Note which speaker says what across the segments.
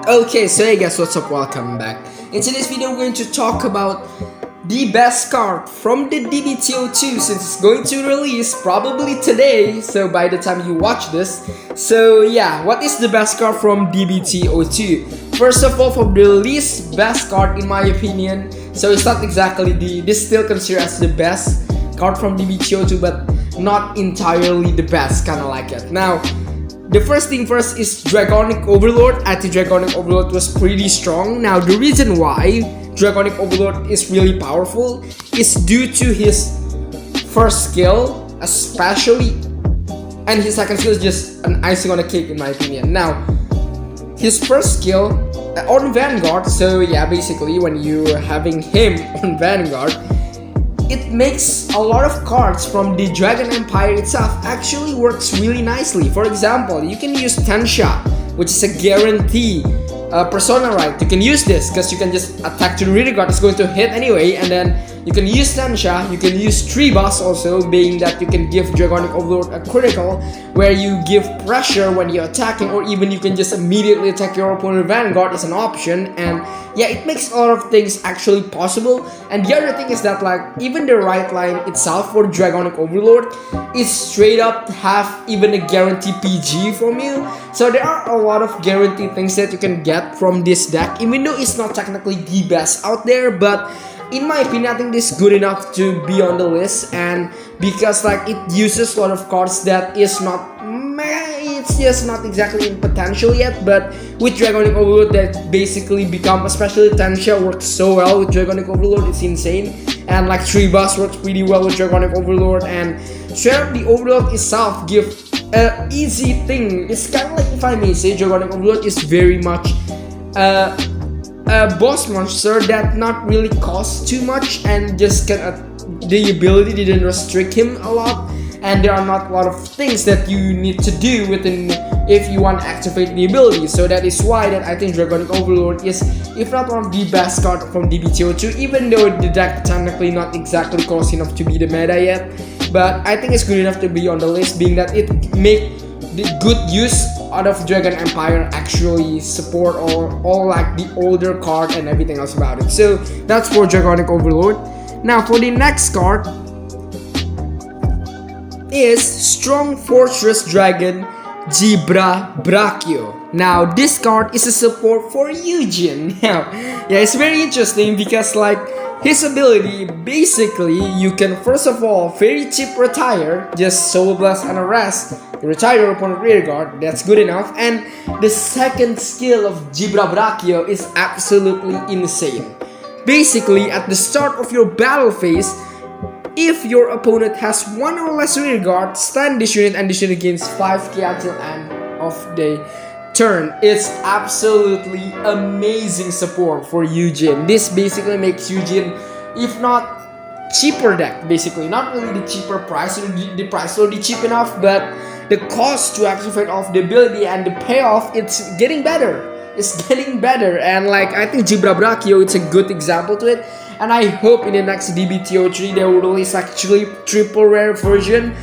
Speaker 1: Okay, so hey guys, what's up? Welcome back. In today's video, we're going to talk about the best card from the DBT02 since it's going to release probably today, so by the time you watch this. So yeah, what is the best card from DBT02? First of all, from the least best card in my opinion, so it's not exactly this still considered as the best card from DBT02, but not entirely the best, kinda like it. Now, the first thing first is Dragonic Overlord. I think Dragonic Overlord was pretty strong. Now, the reason why Dragonic Overlord is really powerful is due to his first skill, especially, and his second skill is just an icing on the cake in my opinion. Now, his first skill on Vanguard, so yeah, basically when you're having him on Vanguard, it makes a lot of cards from the Dragon Empire itself actually works really nicely. For example, you can use Tensha, which is a guarantee persona, right? You can use this because you can just attack to the rear guard, it's going to hit anyway, and then you can use Tensha, you can use Trebus also, being that you can give Dragonic Overlord a critical where you give pressure when you're attacking, or even you can just immediately attack your opponent. Vanguard is an option, and yeah, it makes a lot of things actually possible. And the other thing is that, like, even the right line itself for Dragonic Overlord is straight up have even a guarantee PG from you. So there are a lot of guaranteed things that you can get from this deck, even though it's not technically the best out there, but in my opinion, I think this is good enough to be on the list. And because like it uses a lot of cards that is not, it's just not exactly in potential yet, but with Dragonic Overlord that basically become, especially Tensha works so well with Dragonic Overlord, it's insane. And like Trebus works pretty well with Dragonic Overlord, and straight up the Overlord itself give a easy thing. It's kind of like, if I may say, Dragonic Overlord is very much a boss monster that not really costs too much, and just the ability didn't restrict him a lot, and there are not a lot of things that you need to do within if you want to activate the ability. So that is why that I think Dragonic Overlord is, if not one of the best card from DBT02, even though the deck technically not exactly close enough to be the meta yet, but I think it's good enough to be on the list, being that it make the good use out of Dragon Empire actually support all like the older card and everything else about it. So that's for Dragonic Overlord. Now for the next card is Strong Fortress Dragon Brachio. Now this card is a support for Eugene. Now yeah, it's very interesting because like his ability, basically, you can first of all very cheap retire, just Soul Blast and Arrest, retire your opponent rear guard, that's good enough. And the second skill of Brachio is absolutely insane. Basically, at the start of your battle phase, if your opponent has one or less rear guard, stand this unit and this unit gains 5k until end of the turn. It's absolutely amazing support for Eugene. This basically makes Eugene, if not cheaper deck, basically not really the cheaper price, the price already cheap enough, but the cost to activate off the ability and the payoff, it's getting better. It's getting better, and like I think Brachio, it's a good example to it. And I hope in the next DBT03 they will release actually triple rare version,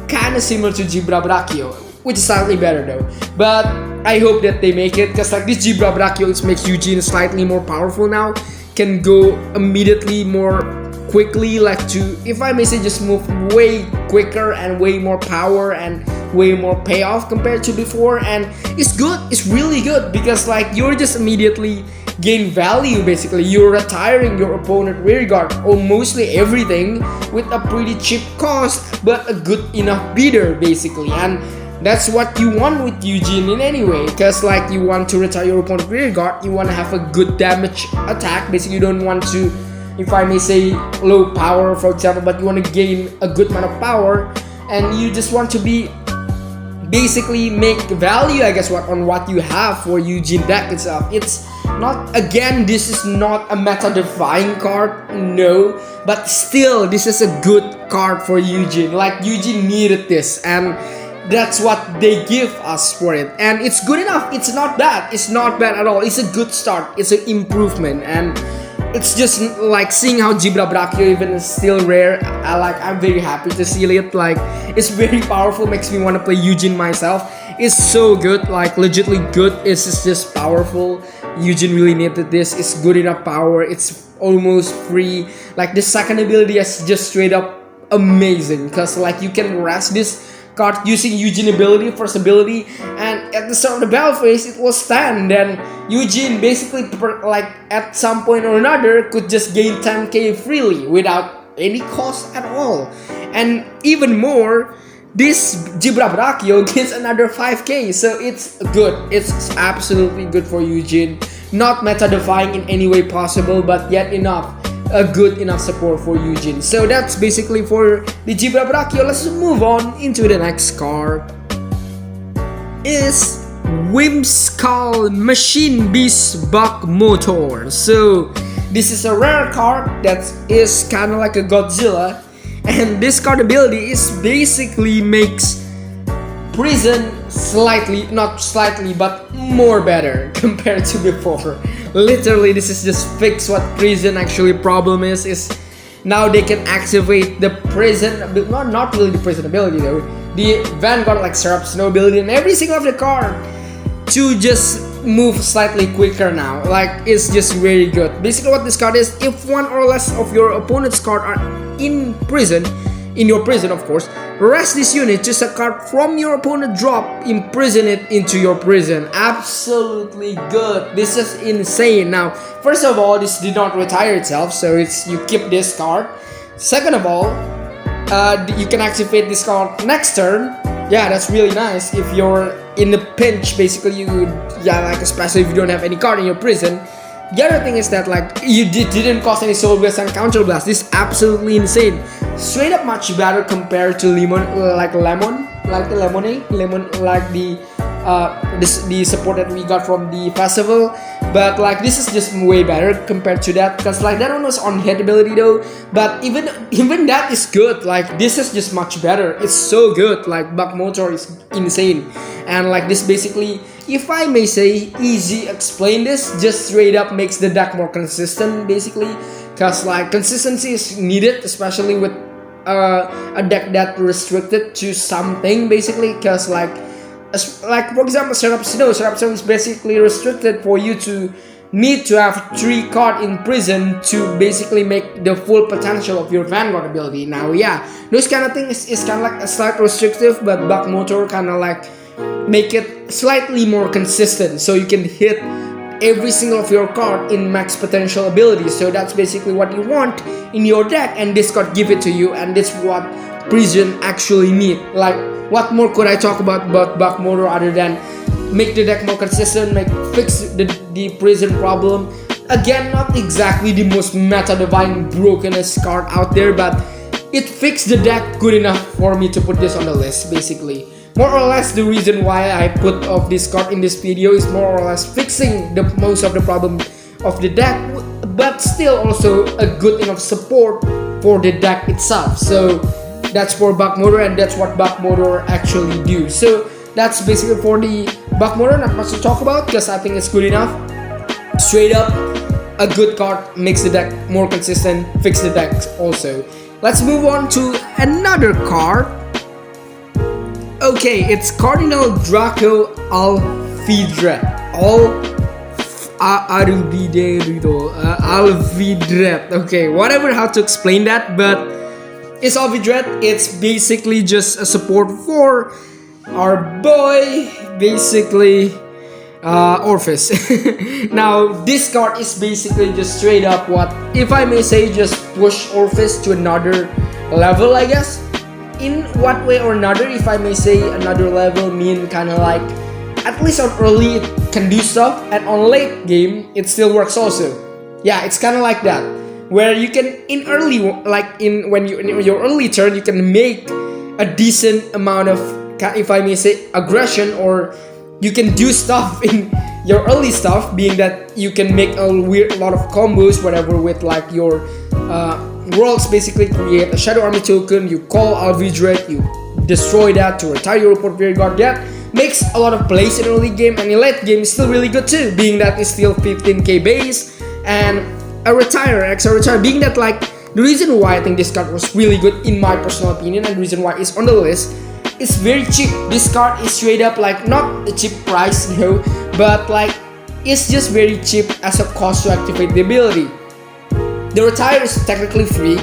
Speaker 1: kind of similar to Brachio, which is slightly better though. But I hope that they make it, because like this Brachio, it makes Eugene slightly more powerful now, can go immediately more quickly, like to, if I may say, just move way quicker and way more power and way more payoff compared to before. And it's good, it's really good, because like you're just immediately gain value. Basically you're retiring your opponent rear guard or mostly everything with a pretty cheap cost, but a good enough bidder basically. And that's what you want with Eugene in any way, because like you want to retire your opponent rear guard, you want to have a good damage attack. Basically you don't want to, if I may say, low power for example, but you want to gain a good amount of power, and you just want to be basically make value, I guess, on what you have for Eugene deck itself. It's not, again, this is not a meta defying card, no, but still this is a good card for Eugene. Like Eugene needed this, and that's what they give us for it, and it's good enough. It's not bad, it's not bad at all. It's a good start, it's an improvement, and it's just like seeing how Jibra Brachio even is still rare. I'm very happy to see it. Like, it's very powerful, makes me want to play Eugene myself. It's so good, like legitly good. It's just powerful. Eugene really needed this. It's good enough power. It's almost free. Like, the second ability is just straight up amazing, because like you can rest this card using Eugene ability, first ability, and at the start of the battle phase it was 10. Then Eugene basically like at some point or another could just gain 10k freely without any cost at all. And even more, this Jibra Brachio gets another 5k, so it's good. It's absolutely good for Eugene. Not meta defying in any way possible, but yet a good enough support for Eugene. So that's basically for the Jibra Brachio. Let's move on into the next card. Is Whimsical Machine Beast Buck Motor. So this is a rare card that is kind of like a Godzilla, and this card ability is basically makes prison slightly, not slightly, but more better compared to before. Literally, this is just fix what prison actually problem is now they can activate the prison, not really the prison ability though, the Vanguard like Syrup Snow ability and every single of the card to just move slightly quicker now. Like, it's just very good. Basically what this card is, if one or less of your opponent's card are in your prison of course, rest this unit, choose a card from your opponent drop, imprison it into your prison. Absolutely good. This is insane. Now, first of all, this did not retire itself, so you keep this card. Second of all, you can activate this card next turn. Yeah, that's really nice. If you're in the pinch, basically like especially if you don't have any card in your prison. The other thing is that like you didn't cost any Soul Blast and Counter Blast. This is absolutely insane. Straight up much better compared to Lemon, like the support that we got from the festival. But like this is just way better compared to that, because like that one was on hit ability though. But even that is good. Like this is just much better. It's so good. Like Buck Motor is insane, and like this basically, if I may say, easy explain this, just straight up makes the deck more consistent basically, because like consistency is needed, especially with a deck that restricted to something basically, because like for example Syrup Snow is basically restricted for you to need to have 3 cards in prison to basically make the full potential of your Vanguard ability. Now yeah, those kind of things is kind of like a slight restrictive, but Buck Motor kind of like make it slightly more consistent, so you can hit every single of your card in max potential ability. So that's basically what you want in your deck, and this card give it to you, and that's what prison actually need. Like, what more could I talk about Buck Motor other than make the deck more consistent, fix the prison problem. Again, not exactly the most meta divine brokenest card out there, but it fixed the deck good enough for me to put this on the list basically. More or less, the reason why I put off this card in this video is more or less fixing the most of the problem of the deck, but still also a good enough support for the deck itself. So that's for Buck Motor, and that's what Buck Motor actually do. So that's basically for the Buck Motor. Not much to talk about because I think it's good enough. Straight up, a good card makes the deck more consistent, fix the deck also. Let's move on to another card. Okay, it's Cardinal Draco Alvidret. Alvidret. Okay, whatever how to explain that, but it's Alvidret. It's basically just a support for our boy, basically Orpheus. Now, this card is basically just straight up what, if I may say, just push Orpheus to another level, I guess. In what way or another, if I may say, another level mean kind of like, at least on early it can do stuff, and on late game it still works also. Yeah, it's kind of like that, where you can in early, like in your early turn, you can make a decent amount of, if I may say, aggression, or you can do stuff in your early stuff, being that you can make a lot of combos, whatever, with like your worlds. Basically create a Shadow Army token, you call Alvidret, you destroy that to retire your report Vanguard. That makes a lot of plays in early game, and in late game is still really good too, being that it's still 15k base, and a retire X, a retire, being that like the reason why I think this card was really good in my personal opinion, and the reason why it's on the list, it's very cheap. This card is straight up like not a cheap price, you know, but like it's just very cheap as a cost to activate the ability. The retire is technically free,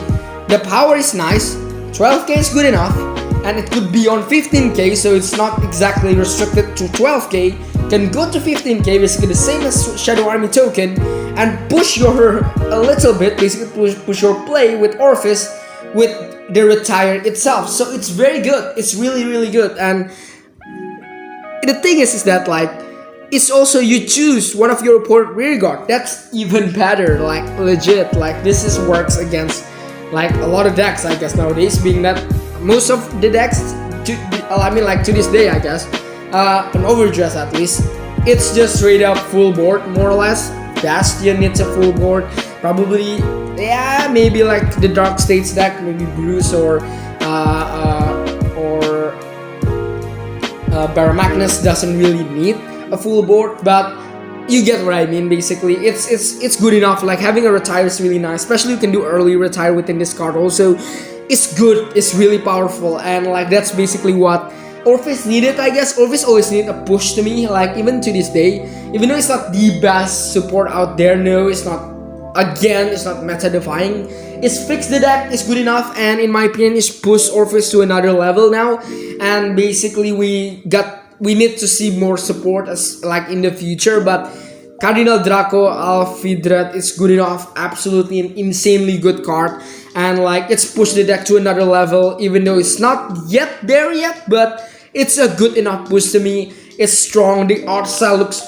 Speaker 1: the power is nice, 12k is good enough, and it could be on 15k, so it's not exactly restricted to 12k. Can go to 15k, basically the same as Shadow Army token, and push your a little bit, basically push your play with Orpheus with the retire itself. So it's very good. It's really good. And the thing is that like it's also you choose one of your opponent rear guard. That's even better. Like legit. Like this is works against like a lot of decks, I guess nowadays. Being that most of the decks, to this day, I guess. An Overdress at least, it's just straight up full board more or less. Bastion needs a full board, probably, yeah, maybe like the Dark States deck, maybe Bruce or Baramagnus doesn't really need a full board, but you get what I mean. Basically, it's good enough. Like having a retire is really nice, especially you can do early retire within this card. Also, it's good. It's really powerful, and like that's basically what Orpheus needed, I guess. Orpheus always needed a push to me, like even to this day. Even though it's not the best support out there, no, it's not. Again, it's not meta-defying. It's fixed the deck, it's good enough, and in my opinion, it's pushed Orpheus to another level now. And basically, we need to see more support as like in the future. But Cardinal Draco Alfidret is good enough, absolutely an insanely good card. And like it's pushed the deck to another level, even though it's not yet there yet, but it's a good enough push to me. It's strong, the art style looks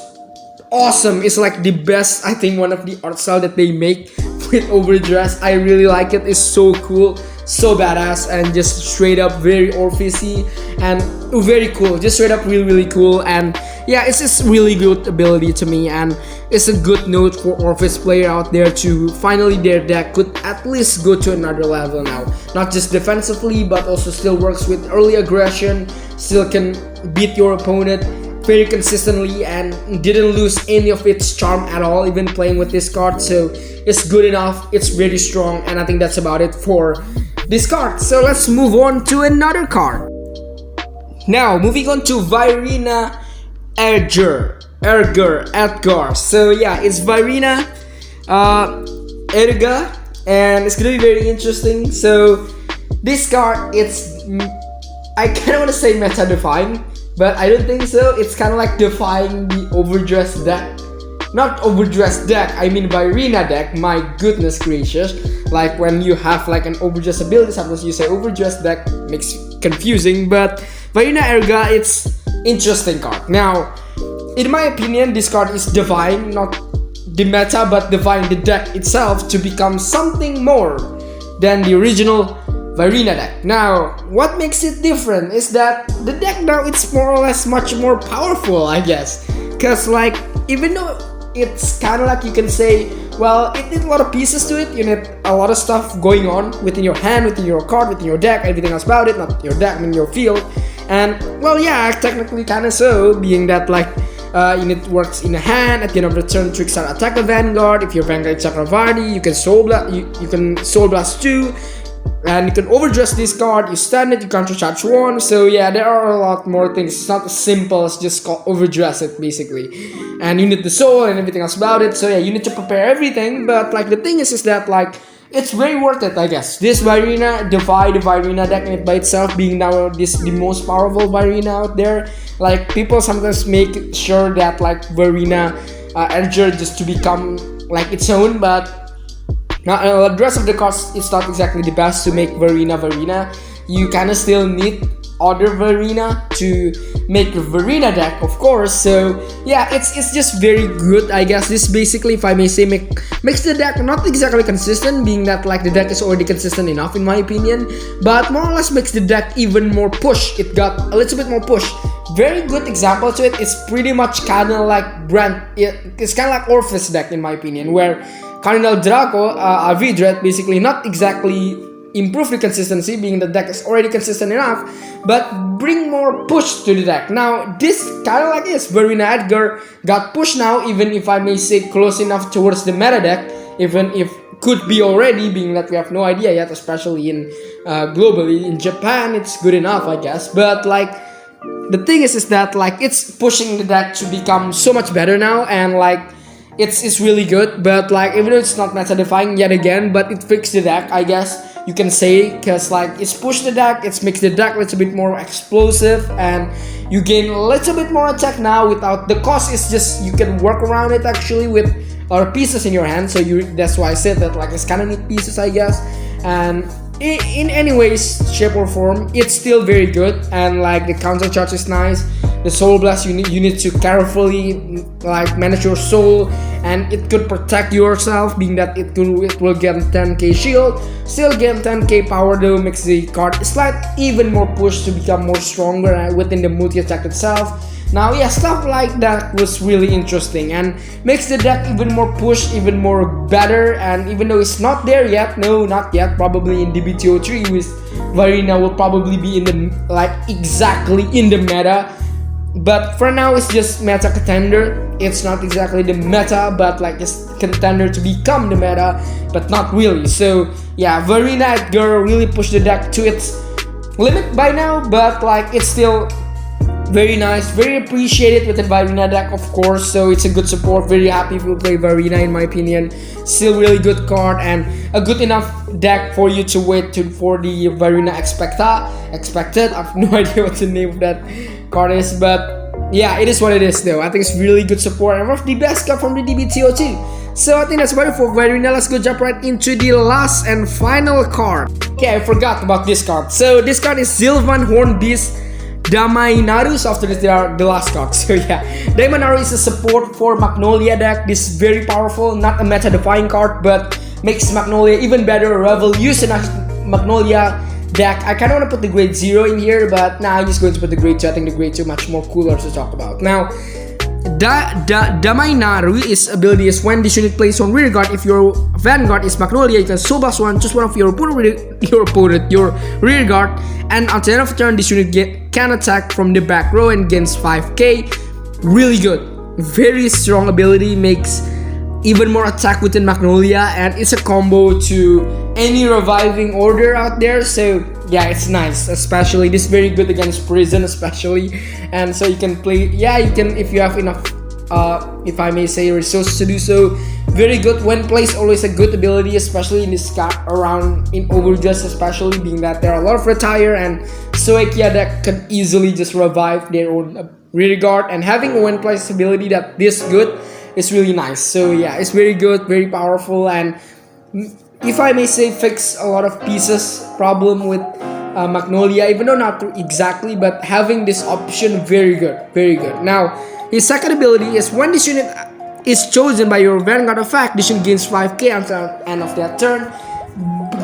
Speaker 1: awesome. It's like the best, I think, one of the art style that they make with Overdress. I really like it. It's so cool, so badass, and just straight up very Orpheus-y and very cool. Just straight up really cool. And yeah, it's just really good ability to me, and it's a good note for Orpheus player out there to finally their deck could at least go to another level now. Not just defensively, but also still works with early aggression, still can beat your opponent very consistently, and didn't lose any of its charm at all, even playing with this card. So it's good enough, it's very strong, and I think that's about it for this card. So let's move on to another card. Now, moving on to Varina Edgar. So yeah, it's Varina Edgar, and it's gonna be very interesting. So this card, I kinda wanna say meta-defying, but I don't think so. It's kind of like defying the Overdress deck. Not Overdress deck, I mean Varina deck. My goodness gracious. Like when you have like an Overdress ability, sometimes you say Overdress deck, makes confusing. But Varina Erga, it's interesting card. Now, in my opinion, this card is defying not the meta, but defying the deck itself to become something more than the original Varina deck. Now, what makes it different is that the deck now it's more or less much more powerful, I guess. Cause like, even though it's kind of like you can say, well, it needs a lot of pieces to it. You need a lot of stuff going on within your hand, within your card, within your deck, everything else about it. Not your deck, I mean your field. And well, yeah, technically kind of so, being that like unit works in a hand. At the end of the turn, Trickstar attack the Vanguard. If your Vanguard is Chakravarti, you can Soul Blast. You can Soul Blast 2. And you can Overdress this card, you stand it, you countercharge 1. So yeah, there are a lot more things. It's not as simple as just Overdress it basically. And you need the soul and everything else about it. So yeah, you need to prepare everything. But like the thing is that like it's very worth it, I guess. This Varina defy the Varina deck in it by itself, being now the most powerful Varina out there. Like people sometimes make sure that like Varina Edger just to become like its own, but now, the rest of the cards, it's not exactly the best to make Varina. You kinda still need other Varina to make a Varina deck, of course. So yeah, it's just very good, I guess. This basically, if I may say, makes the deck not exactly consistent, being that like the deck is already consistent enough in my opinion, but more or less makes the deck even more push. It got a little bit more push. Very good example to it. It's pretty much kinda like it's kinda like Orpheus deck in my opinion, where Cardinal Draco, Alfidret, basically not exactly improve the consistency, being the deck is already consistent enough, but bring more push to the deck. Now, this kind of like this, Varina Edgar got pushed now, even if I may say close enough towards the meta deck, even if could be already, being that we have no idea yet, especially in globally. In Japan it's good enough, I guess, but like the thing is that like it's pushing the deck to become so much better now, and like it's really good. But like even though it's not meta defying yet again, but it fixed the deck, I guess you can say, because like it's pushed the deck, it's makes the deck a little bit more explosive, and you gain a little bit more attack now without the cost. Is just you can work around it actually with other pieces in your hand, so that's why I said that like it's kind of neat pieces, I guess. And in any ways, shape or form, it's still very good, and like the counter charge is nice. The soul blast, you need to carefully like manage your soul, and it could protect yourself, being that it will get 10k shield, still get 10k power though, makes the card slight even more push to become more stronger within the multi attack itself. Now yeah, stuff like that was really interesting and makes the deck even more push, even more better. And even though it's not there yet, no, not yet, probably in DBT03 with Varina will probably be in the like exactly in the meta. But for now it's just meta contender. It's not exactly the meta, but like it's contender to become the meta, but not really. So yeah, Varina Edgar really pushed the deck to its limit by now, but like it's still very nice, very appreciated with the Varina deck, of course. So it's a good support. Very happy if you play Varina, in my opinion. Still really good card and a good enough deck for you to wait for the Varina Expected. I have no idea what the name of that card is, but yeah, it is what it is though. I think it's really good support and one of the best card from the DBT02. So I think that's about it for Varina. Let's go jump right into the last and final card. Okay, I forgot about this card. So this card is Sylvan Horn Beast Demonary. So after this, they are the last cards. So yeah, Demonary is a support for Magnolia deck. This is very powerful, not a meta defying card, but makes Magnolia even better. Revolutionized Magnolia deck. I kind of want to put the grade 0 in here, but now I'm just going to put the grade 2. I think the grade 2 much more cooler to talk about. Now, Demonary is ability is when this unit plays on rear guard. If your Vanguard is Magnolia, you can soul blast one, choose one of your rear guard, and at the end of the turn, this unit can attack from the back row and gains 5k. Really good, very strong ability, makes even more attack within Magnolia, and it's a combo to any reviving order out there. So yeah, it's nice, especially this is very good against prison especially. And so you can play, yeah, you can, if you have enough if I may say resources to do so. Very good when placed, always a good ability, especially in this card around in Overdress, especially being that there are a lot of retire and Soekia that can easily just revive their own rear guard, and having a when placed ability that this good is really nice. So yeah, it's very good, very powerful, and if I may say fix a lot of pieces problem with Magnolia, even though not exactly, but having this option, very good, very good. Now his second ability is when this unit is chosen by your Vanguard effect, this unit gains 5k until the end of that turn.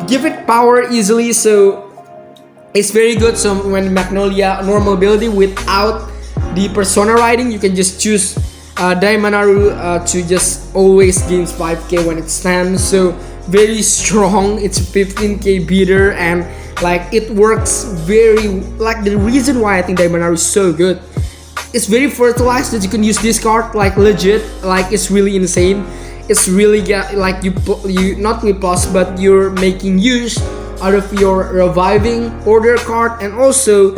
Speaker 1: Give it power easily, so it's very good. So when Magnolia normal ability without the persona riding, you can just choose Demonary to just always gains 5k when it stands. So very strong, it's 15k beater, and like it works very, like the reason why I think Demonary is so good, it's very fertilized that you can use this card like legit, like it's really insane. It's really like you not really plus, but you're making use out of your reviving order card, and also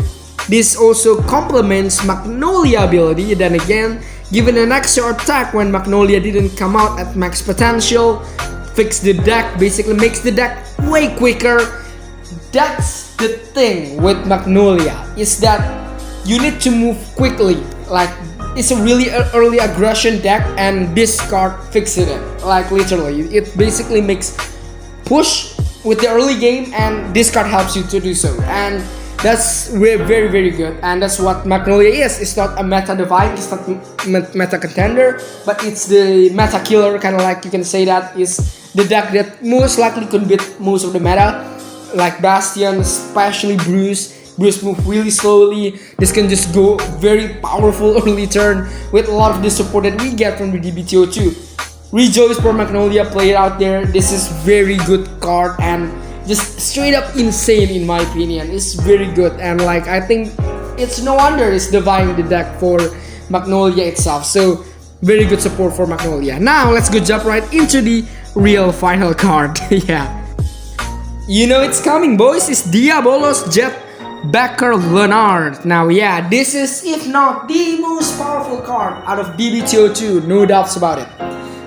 Speaker 1: this also complements Magnolia ability. Then again, given an extra attack when Magnolia didn't come out at max potential, fix the deck, basically makes the deck way quicker. That's the thing with Magnolia, is that you need to move quickly. Like it's a really early aggression deck, and this card fixes it. Like literally, it basically makes push with the early game, and this card helps you to do so. And that's very, very good, and that's what Magnolia is. It's not a meta divine, it's not meta contender, but it's the meta killer, kind of like you can say that is the deck that most likely could beat most of the meta, like Bastion, especially Bruce. Bruce move really slowly. This can just go very powerful early turn with a lot of the support that we get from the DBT02. Rejoice for Magnolia, play it out there. This is very good card and just straight up insane in my opinion. It's very good, and like I think it's no wonder it's dividing the deck for Magnolia itself. So very good support for Magnolia. Now let's go jump right into the real final card. Yeah. You know it's coming, boys. It's Diabolos Jet Backer Leonard. Now, yeah, this is, if not the most powerful card out of DBT02, no doubts about it.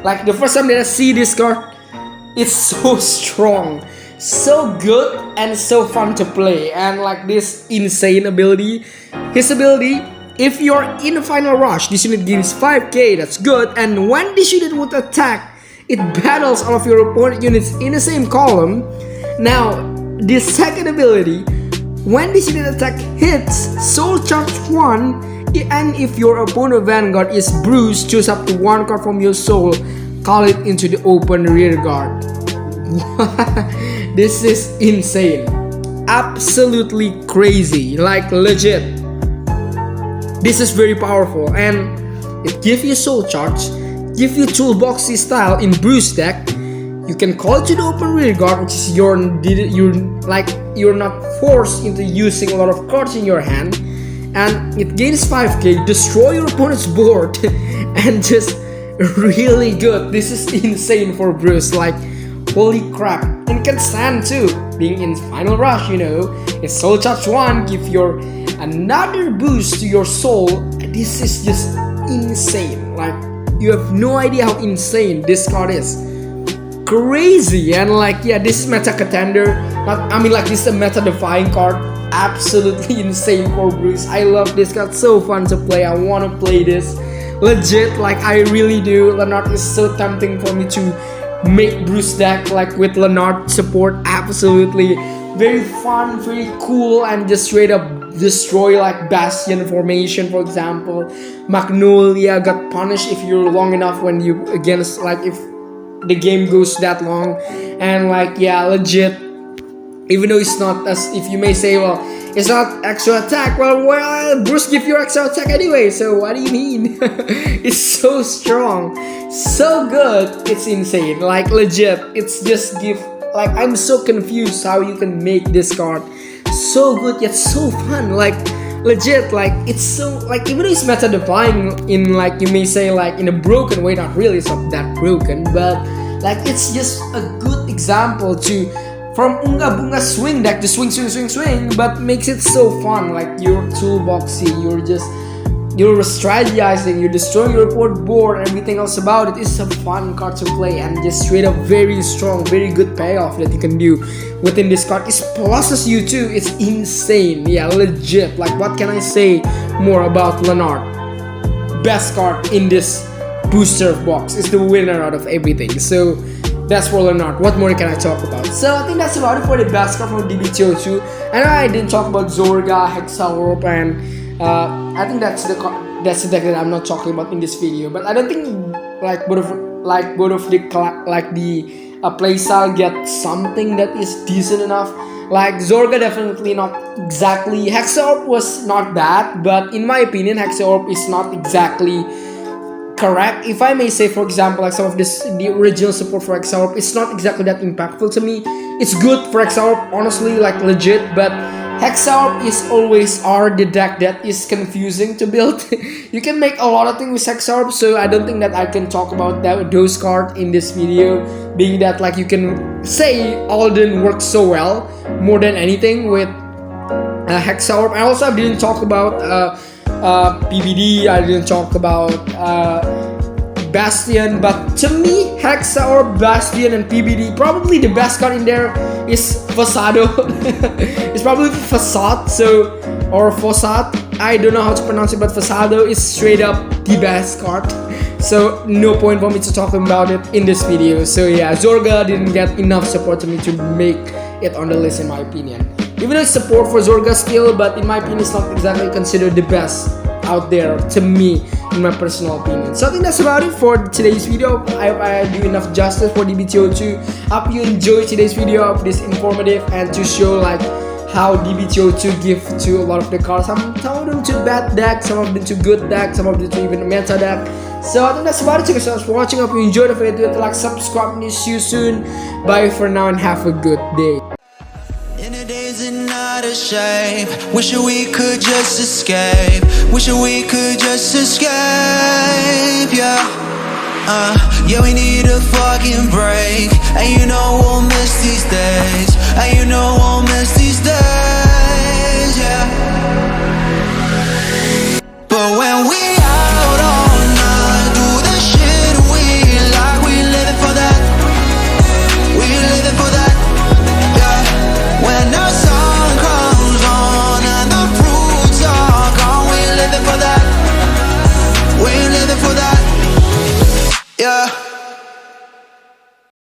Speaker 1: Like, the first time that I see this card, it's so strong, so good, and so fun to play. And like this insane ability, his ability, if you're in the final rush, this unit gains 5k, that's good. And when this unit would attack, it battles all of your opponent units in the same column. Now, the second ability, when this unit attack hits, soul charge 1, and if your opponent Vanguard is bruised, choose up to 1 card from your soul, call it into the open rear guard. This is insane. Absolutely crazy. Like, legit. This is very powerful, and it gives you soul charge, give you toolboxy style in bruise deck. You can call it to the open rear guard, which is you're not forced into using a lot of cards in your hand, and it gains 5k, destroy your opponent's board, and just really good. This is insane for Bruce. Like, holy crap. And it can stand too, being in final rush, you know. It's soul charge 1, give your another boost to your soul. This is just insane. Like, you have no idea how insane this card is. Crazy. And like, yeah, this is meta contender. This is a meta defying card. Absolutely insane for Bruce. I love this card, so fun to play. I want to play this. Legit, like, I really do. Leonard is so tempting for me to make Bruce deck, like, with Leonard support. Absolutely very fun, very cool, and just straight up destroy like Bastion formation, for example. Magnolia got punished if you're long enough when you against, like, if the game goes that long. And like, yeah, legit, even though it's not, as if you may say, well, it's not extra attack. Well, Bruce give you extra attack anyway, so what do you mean? It's so strong, so good, it's insane. Like, legit, it's just give, like, I'm so confused how you can make this card so good yet so fun. Like, legit, like, it's so, like, even though it's meta defying in, like, you may say, like, in a broken way, not really, it's not that broken, but like, it's just a good example to, from Unga Bunga swing deck to swing, but makes it so fun. Like, you're toolboxy, you're strategizing, you're destroying your board, everything else about it. It's a fun card to play, and just straight up very strong, very good payoff that you can do within this card. It pluses you too. It's insane. Yeah, legit. Like, what can I say more about Leonard? Best card in this booster box. Is the winner out of everything. So that's for Leonard. What more can I talk about? So I think that's about it for the best card from DBT02. I know I didn't talk about Zorga, Hexaorb, and I think that's the deck that I'm not talking about in this video. But I don't think like both of the playstyle get something that is decent enough. Like, Zorga definitely not exactly. Hexaorb was not bad, but in my opinion, Hexaorb is not exactly correct. If I may say, for example, like some of the original support for Hexaorb, it's not exactly that impactful to me. It's good for Hexaorb, honestly, like, legit, but Hexaorb is always the deck that is confusing to build. You can make a lot of things with Hexaorb, so I don't think that I can talk about those cards in this video, being that, like, you can say Alden works so well more than anything with Hexaorb. I also didn't talk about PBD, I didn't talk about Bastion, but to me, Hexaorb, Bastion, and PBD, probably the best card in there is Fasado. It's probably Facade, or Fossat. I don't know how to pronounce it, but Fasado is straight up the best card. So no point for me to talk about it in this video. So yeah, Zorga didn't get enough support to me to make it on the list, in my opinion. Even though it's support for Zorga still, but in my opinion, it's not exactly considered the best out there to me, in my personal opinion. So I think that's about it for today's video. I hope I do enough justice for DBT02. I hope you enjoyed today's video. I hope this informative and to show like how DBT02 give to a lot of the cards. Some of them to bad deck, some of them to good deck, some of them to even meta deck. So I think that's about it. Thank you so much for watching. I hope you enjoyed the video. Do it, like, subscribe, and see you soon. Bye for now and have a good day.
Speaker 2: In the days and not a shame. Wishing we could just escape. Wishing we could just escape, yeah. Yeah, we need a fucking break. And you know we'll miss these days. And you know we'll miss